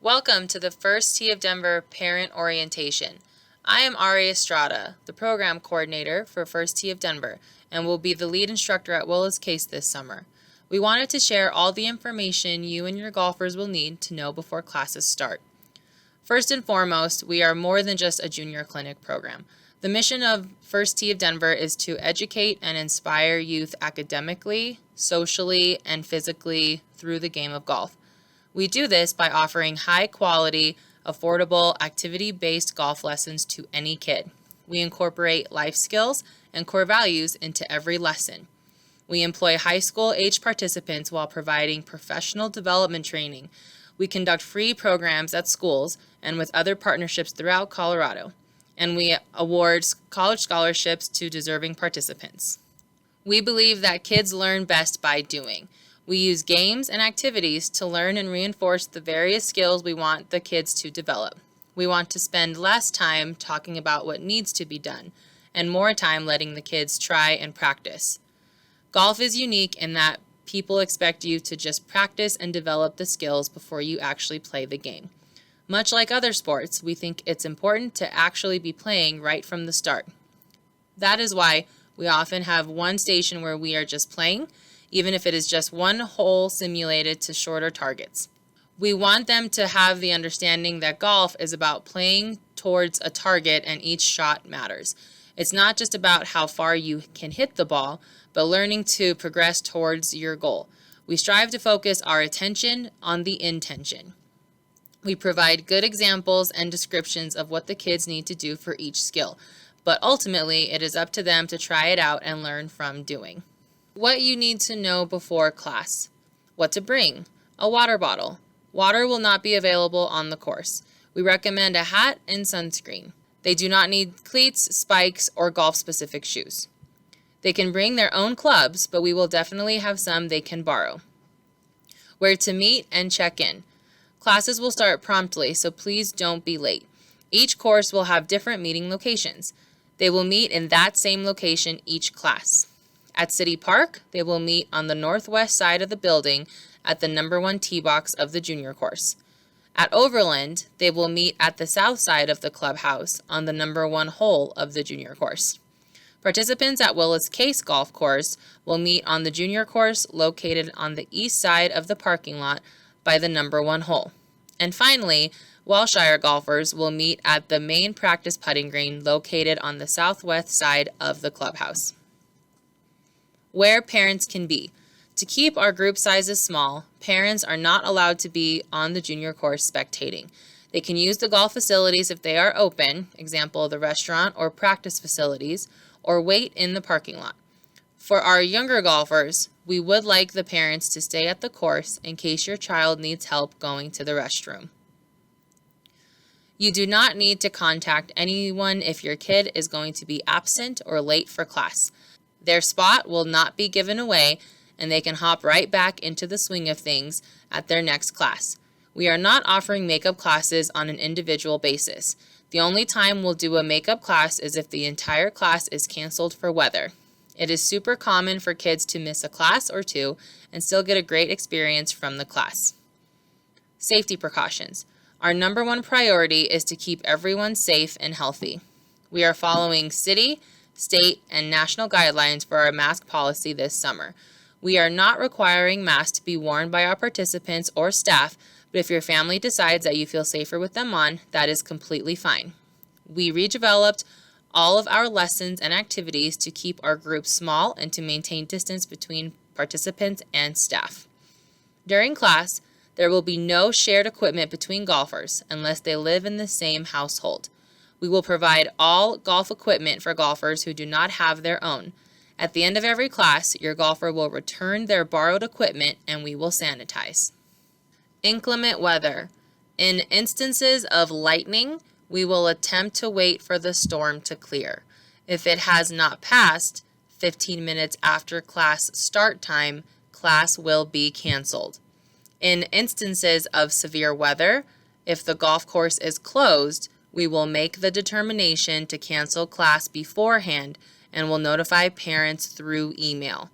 Welcome to the First Tee of Denver Parent Orientation. I am Ari Estrada, the Program Coordinator for First Tee of Denver, and will be the lead instructor at Willis Case this summer. We wanted to share all the information you and your golfers will need to know before classes start. First and foremost, we are more than just a junior clinic program. The mission of First Tee of Denver is to educate and inspire youth academically, socially, and physically through the game of golf. We do this by offering high-quality, affordable, activity-based golf lessons to any kid. We incorporate life skills and core values into every lesson. We employ high school-age participants while providing professional development training. We conduct free programs at schools and with other partnerships throughout Colorado. And we award college scholarships to deserving participants. We believe that kids learn best by doing. We use games and activities to learn and reinforce the various skills we want the kids to develop. We want to spend less time talking about what needs to be done and more time letting the kids try and practice. Golf is unique in that people expect you to just practice and develop the skills before you actually play the game. Much like other sports, we think it's important to actually be playing right from the start. That is why we often have one station where we are just playing, even if it is just one hole simulated to shorter targets. We want them to have the understanding that golf is about playing towards a target and each shot matters. It's not just about how far you can hit the ball, but learning to progress towards your goal. We strive to focus our attention on the intention. We provide good examples and descriptions of what the kids need to do for each skill, but ultimately it is up to them to try it out and learn from doing. What you need to know before class. What to bring. A water bottle. Water will not be available on the course. We recommend a hat and sunscreen. They do not need cleats, spikes, or golf-specific shoes. They can bring their own clubs, but we will definitely have some they can borrow. Where to meet and check in. Classes will start promptly, so please don't be late. Each course will have different meeting locations. They will meet in that same location each class. At City Park, they will meet on the northwest side of the building at the number 1 tee box of the junior course. At Overland, they will meet at the south side of the clubhouse on the number 1 hole of the junior course. Participants at Willis Case Golf Course will meet on the junior course located on the east side of the parking lot by the number 1 hole. And finally, Walshire golfers will meet at the main practice putting green located on the southwest side of the clubhouse. Where parents can be. To keep our group sizes small, parents are not allowed to be on the junior course spectating. They can use the golf facilities if they are open, example the restaurant or practice facilities, or wait in the parking lot. For our younger golfers, we would like the parents to stay at the course in case your child needs help going to the restroom. You do not need to contact anyone if your kid is going to be absent or late for class. Their spot will not be given away, and they can hop right back into the swing of things at their next class. We are not offering makeup classes on an individual basis. The only time we'll do a makeup class is if the entire class is canceled for weather. It is super common for kids to miss a class or two and still get a great experience from the class. Safety precautions. Our number 1 priority is to keep everyone safe and healthy. We are following city, state, and national guidelines for our mask policy this summer. We are not requiring masks to be worn by our participants or staff, but if your family decides that you feel safer with them on, that is completely fine. We redeveloped all of our lessons and activities to keep our group small and to maintain distance between participants and staff. During class, there will be no shared equipment between golfers unless they live in the same household. We will provide all golf equipment for golfers who do not have their own. At the end of every class, your golfer will return their borrowed equipment and we will sanitize. Inclement weather. In instances of lightning, we will attempt to wait for the storm to clear. If it has not passed 15 minutes after class start time, class will be canceled. In instances of severe weather, if the golf course is closed, we will make the determination to cancel class beforehand and will notify parents through email.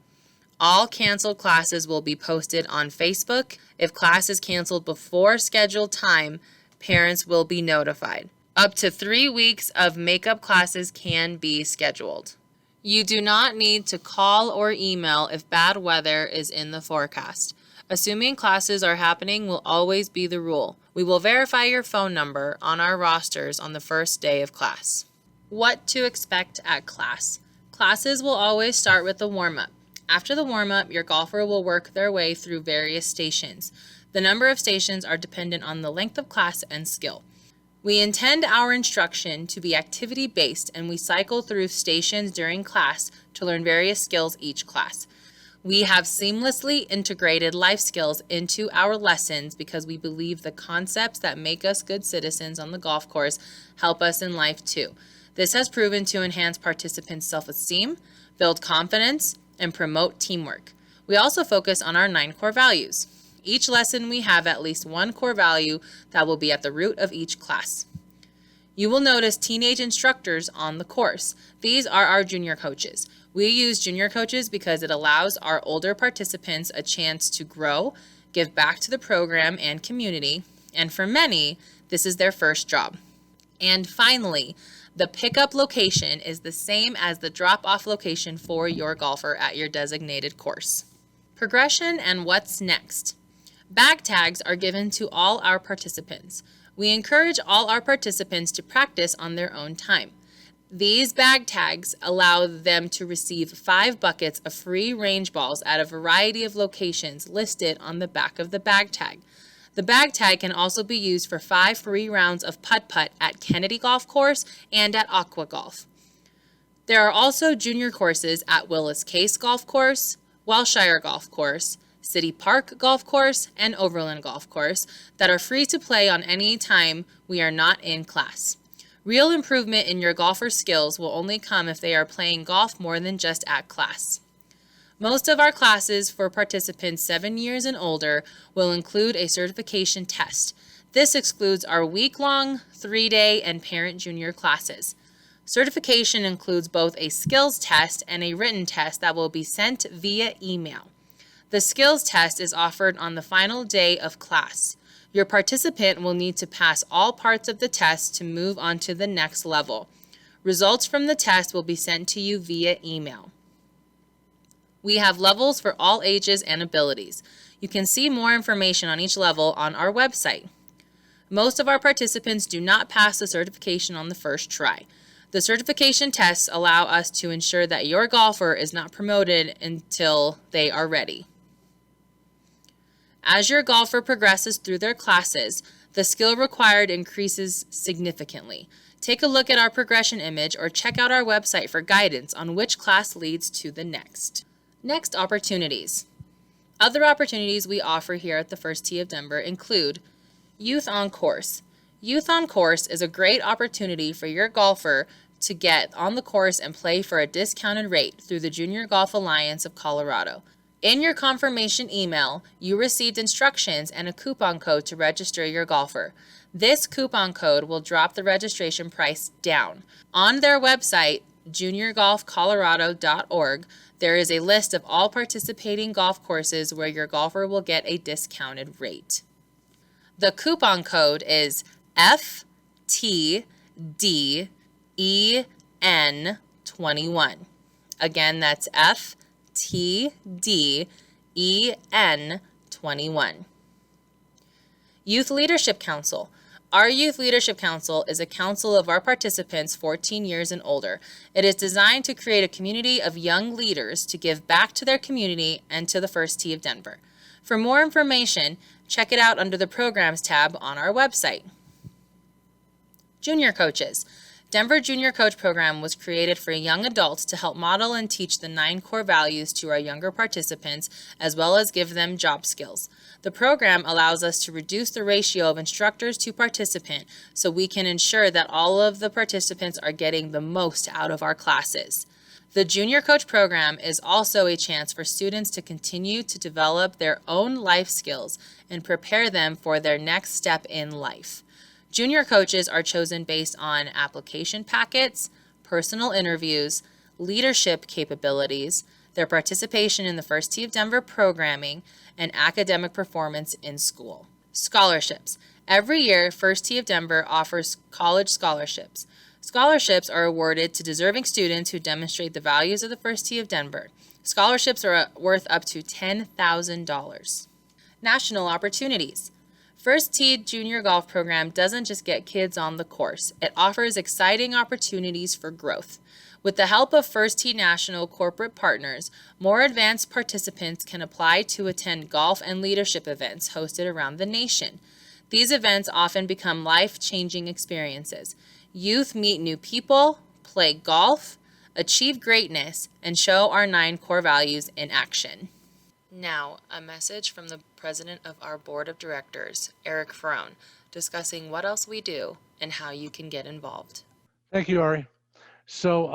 All canceled classes will be posted on Facebook. If class is canceled before scheduled time, parents will be notified. Up to 3 weeks of makeup classes can be scheduled. You do not need to call or email if bad weather is in the forecast. Assuming classes are happening will always be the rule. We will verify your phone number on our rosters on the first day of class. What to expect at class. Classes will always start with a warm-up. After the warm-up, your golfer will work their way through various stations. The number of stations are dependent on the length of class and skill. We intend our instruction to be activity-based, and we cycle through stations during class to learn various skills each class. We have seamlessly integrated life skills into our lessons because we believe the concepts that make us good citizens on the golf course help us in life too. This has proven to enhance participants' self-esteem, build confidence, and promote teamwork. We also focus on our 9 core values. Each lesson we have at least one core value that will be at the root of each class. You will notice teenage instructors on the course. These are our junior coaches. We use junior coaches because it allows our older participants a chance to grow, give back to the program and community, and for many, this is their first job. And finally, the pickup location is the same as the drop-off location for your golfer at your designated course. Progression and what's next. Bag tags are given to all our participants. We encourage all our participants to practice on their own time. These bag tags allow them to receive 5 buckets of free range balls at a variety of locations listed on the back of the bag tag. The bag tag can also be used for 5 free rounds of putt-putt at Kennedy Golf Course and at Aqua Golf. There are also junior courses at Willis Case Golf Course, Wellshire Golf Course, City Park Golf Course, and Overland Golf Course that are free to play on any time we are not in class. Real improvement in your golfer skills will only come if they are playing golf more than just at class. Most of our classes for participants 7 years and older will include a certification test. This excludes our week-long, 3-day, and parent junior classes. Certification includes both a skills test and a written test that will be sent via email. The skills test is offered on the final day of class. Your participant will need to pass all parts of the test to move on to the next level. Results from the test will be sent to you via email. We have levels for all ages and abilities. You can see more information on each level on our website. Most of our participants do not pass the certification on the first try. The certification tests allow us to ensure that your golfer is not promoted until they are ready. As your golfer progresses through their classes, the skill required increases significantly. Take a look at our progression image or check out our website for guidance on which class leads to the next. Next, opportunities. Other opportunities we offer here at the First Tee of Denver include Youth on Course. Youth on Course is a great opportunity for your golfer to get on the course and play for a discounted rate through the Junior Golf Alliance of Colorado. In your confirmation email, you received instructions and a coupon code to register your golfer. This coupon code will drop the registration price down. On their website, juniorgolfcolorado.org, there is a list of all participating golf courses where your golfer will get a discounted rate. The coupon code is FTDEN21. Again, that's FTDEN21. Youth Leadership Council. Our Youth Leadership Council is a council of our participants 14 years and older. It is designed to create a community of young leaders to give back to their community and to the First Tee of Denver. For more information, check it out under the Programs tab on our website. Junior Coaches. Denver Junior Coach Program was created for young adults to help model and teach the 9 core values to our younger participants, as well as give them job skills. The program allows us to reduce the ratio of instructors to participant so we can ensure that all of the participants are getting the most out of our classes. The Junior Coach Program is also a chance for students to continue to develop their own life skills and prepare them for their next step in life. Junior coaches are chosen based on application packets, personal interviews, leadership capabilities, their participation in the First Tee of Denver programming, and academic performance in school. Scholarships. Every year, First Tee of Denver offers college scholarships. Scholarships are awarded to deserving students who demonstrate the values of the First Tee of Denver. Scholarships are worth up to $10,000. National opportunities. First Tee Junior Golf Program doesn't just get kids on the course, it offers exciting opportunities for growth. With the help of First Tee National corporate partners, more advanced participants can apply to attend golf and leadership events hosted around the nation. These events often become life-changing experiences. Youth meet new people, play golf, achieve greatness, and show our 9 core values in action. Now, a message from the president of our board of directors, Eric Frohn, discussing what else we do and how you can get involved. Thank you, Ari. So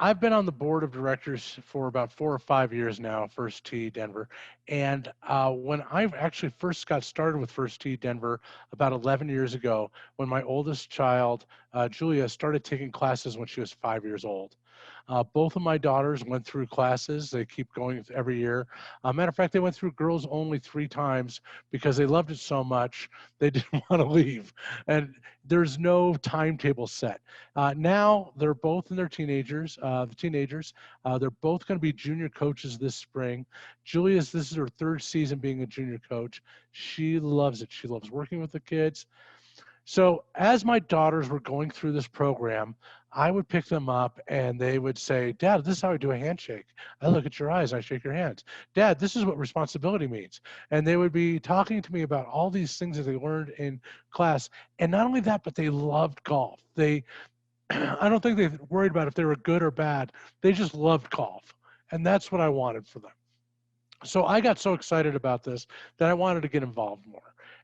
I've been on the board of directors for about 4 or 5 years now, First Tee Denver. And when I actually first got started with First Tee Denver about 11 years ago, when my oldest child, Julia, started taking classes when she was 5 years old. Both of my daughters went through classes. They keep going every year. Matter of fact, they went through girls only 3 times because they loved it so much they didn't want to leave. And there's no timetable set. Now they're both in their teenagers. They're both going to be junior coaches this spring. This is her 3rd season being a junior coach. She loves it. She loves working with the kids. So as my daughters were going through this program, I would pick them up and they would say, Dad, this is how I do a handshake. I look at your eyes, I shake your hands. Dad, this is what responsibility means. And they would be talking to me about all these things that they learned in class. And not only that, but they loved golf. I don't think they worried about if they were good or bad. They just loved golf. And that's what I wanted for them. So I got so excited about this that I wanted to get involved more.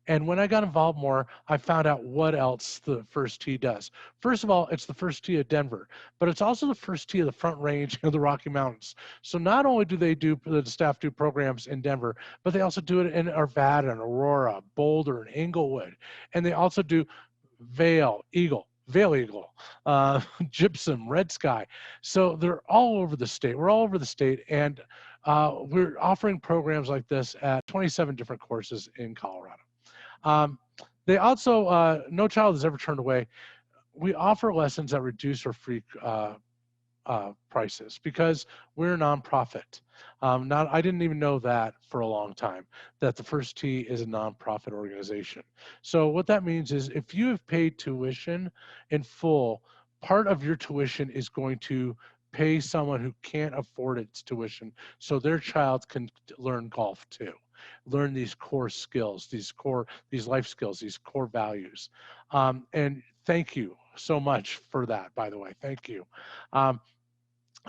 And when I got involved more, I found out what else the First Tee does. First of all, it's the First Tee of Denver, but it's also the First Tee of the Front Range of the Rocky Mountains. So not only do the staff do programs in Denver, but they also do it in Arvada and Aurora, Boulder, and Inglewood. And they also do Vale Eagle, Gypsum, Red Sky. So they're all over the state. We're all over the state. And we're offering programs like this at 27 different courses in Colorado. They also, no child is ever turned away. We offer lessons at reduced or free prices because we're a nonprofit. I didn't even know that for a long time, that the First Tee is a nonprofit organization. So what that means is if you have paid tuition in full, part of your tuition is going to pay someone who can't afford its tuition so their child can learn golf too, learn these core skills, these life skills, these core values. And thank you so much for that, by the way. Thank you. Um,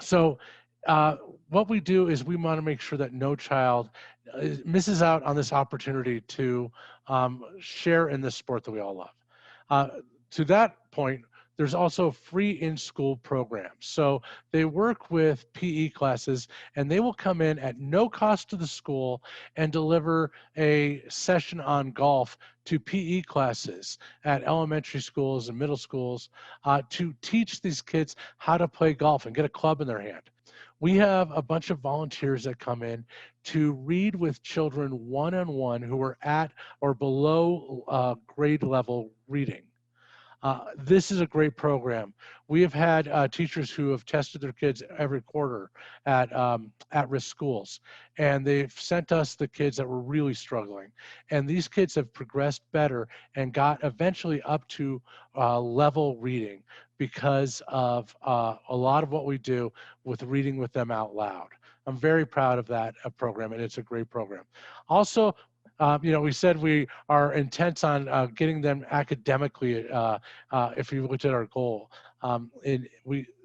so what we do is we want to make sure that no child misses out on this opportunity to share in this sport that we all love. To that point, there's also free in-school programs. So they work with PE classes and they will come in at no cost to the school and deliver a session on golf to PE classes at elementary schools and middle schools to teach these kids how to play golf and get a club in their hand. We have a bunch of volunteers that come in to read with children one-on-one who are at or below grade level reading. This is a great program. We have had teachers who have tested their kids every quarter at at-risk schools, and they've sent us the kids that were really struggling. And these kids have progressed better and got eventually up to level reading because of a lot of what we do with reading with them out loud. I'm very proud of that program, and it's a great program. Also, we said we are intent on getting them academically. If you looked at our goal,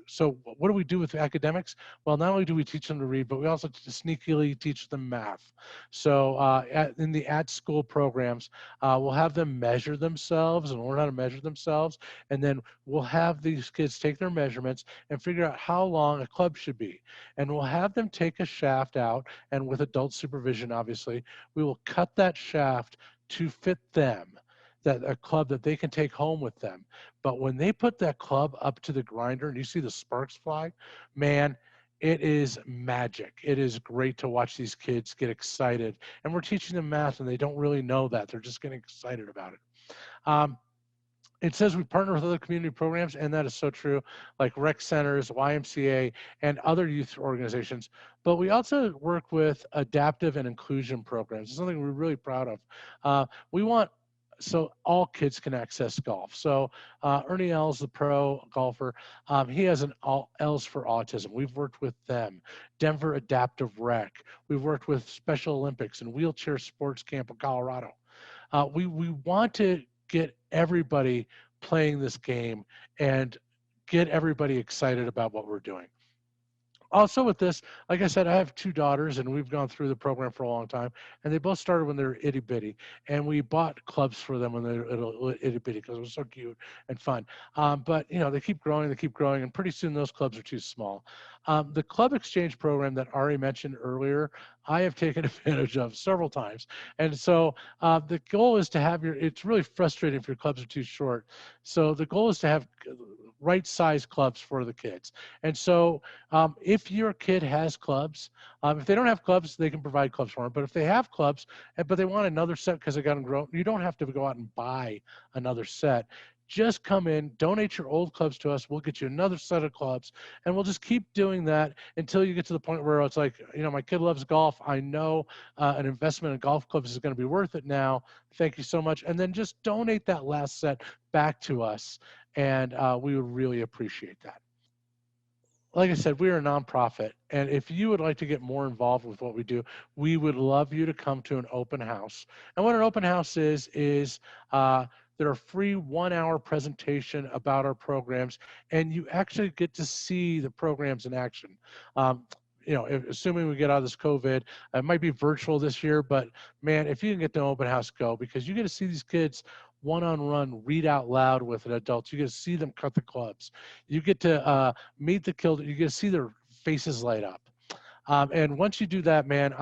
so what do we do with academics? Well, not only do we teach them to read, but we also sneakily teach them math. So in the at-school programs, we'll have them measure themselves and learn how to measure themselves, and then we'll have these kids take their measurements and figure out how long a club should be. And we'll have them take a shaft out, and with adult supervision, obviously, we will cut that shaft to fit them, that a club that they can take home with them. But when they put that club up to the grinder and you see the sparks fly, man, it is magic. It is great to watch these kids get excited. And we're teaching them math and they don't really know that. They're just getting excited about it. Um, it says we partner with other community programs, and that is so true, like rec centers, YMCA, and other youth organizations. But we also work with adaptive and inclusion programs. It's something we're really proud of. We want so all kids can access golf. So Ernie Els, the pro golfer, he has an all Els for Autism. We've worked with them. Denver Adaptive Rec. We've worked with Special Olympics and Wheelchair Sports Camp in Colorado. We want to get everybody playing this game and get everybody excited about what we're doing. Also with this, like I said, I have two daughters and we've gone through the program for a long time, and they both started when they were itty bitty, and we bought clubs for them when they were itty bitty because it was so cute and fun. But you know, they keep growing, and pretty soon those clubs are too small. The club exchange program that Ari mentioned earlier, I have taken advantage of several times. And so the goal is to have it's really frustrating if your clubs are too short. So the goal is to have right size clubs for the kids. And so if your kid has clubs, if they don't have clubs, they can provide clubs for them. But if they have clubs, but they want another set because they got them grown, you don't have to go out and buy another set. Just come in, donate your old clubs to us. We'll get you another set of clubs, and we'll just keep doing that until you get to the point where it's like, you know, my kid loves golf. I know an investment in golf clubs is going to be worth it now. Thank you so much. And then just donate that last set back to us, and we would really appreciate that. Like I said, we are a nonprofit, and if you would like to get more involved with what we do, we would love you to come to an open house. And what an open house is they're a free 1 hour presentation about our programs, and you actually get to see the programs in action. Um, you know, assuming we get out of this COVID, it might be virtual this year, but man, if you can get to an open house, go, because you get to see these kids one-on-one read out loud with an adult. You get to see them cut the clubs. You get to meet the kid. You get to see their faces light up. And once you do that, man,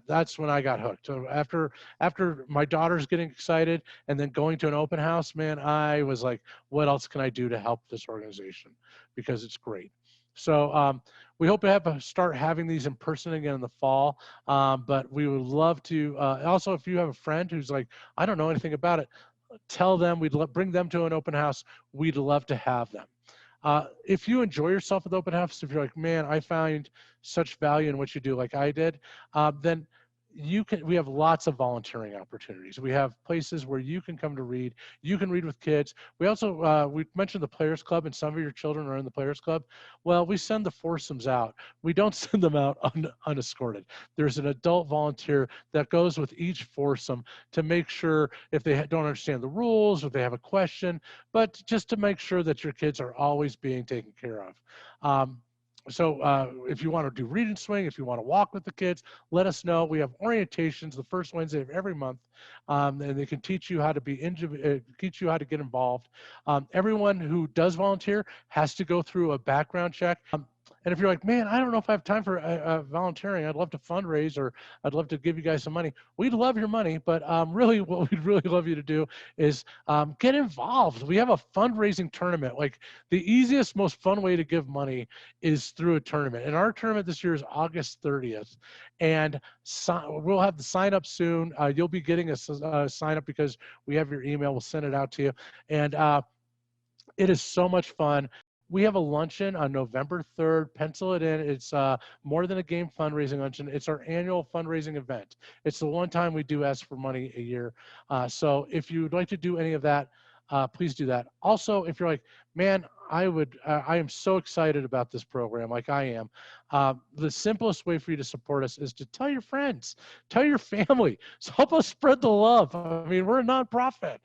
that's when I got hooked. So after my daughter's getting excited and then going to an open house, man, I was like, what else can I do to help this organization? Because it's great. So we hope to start having these in person again in the fall. But we would love to. Also, if you have a friend who's like, I don't know anything about it, tell them bring them to an open house. We'd love to have them. If you enjoy yourself at the open house, if you're like, man, I find such value in what you do, like I did, then we have lots of volunteering opportunities. We have places where you can come to read. You can read with kids. We also, we mentioned the Players Club, and some of your children are in the Players Club. Well, we send the foursomes out. We don't send them out unescorted. There's an adult volunteer that goes with each foursome to make sure if they don't understand the rules, or if they have a question, but just to make sure that your kids are always being taken care of. So if you want to do read and swing, if you want to walk with the kids, let us know. We have orientations the first Wednesday of every month, and they can teach you how to teach you how to get involved. Everyone who does volunteer has to go through a background check. And if you're like, man, I don't know if I have time for volunteering, I'd love to fundraise, or I'd love to give you guys some money. We'd love your money, but really what we'd really love you to do is get involved. We have a fundraising tournament. Like, the easiest, most fun way to give money is through a tournament. And our tournament this year is August 30th. And we'll have the sign up soon. You'll be getting a sign up because we have your email. We'll send it out to you. And it is so much fun. We have a luncheon on November 3rd. Pencil it in. It's More Than a Game fundraising luncheon. It's our annual fundraising event. It's the one time we do ask for money a year. So if you would like to do any of that, please do that. Also, if you're like, man, I am so excited about this program, like I am. The simplest way for you to support us is to tell your friends, tell your family. So help us spread the love. I mean, we're a nonprofit.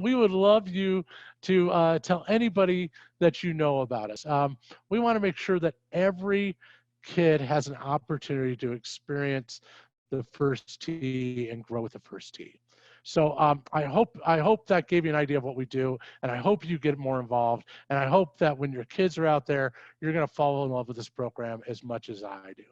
We would love you to tell anybody that you know about us. We want to make sure that every kid has an opportunity to experience the first tee and grow with the first tee. So I hope that gave you an idea of what we do, and I hope you get more involved, and I hope that when your kids are out there, you're going to fall in love with this program as much as I do.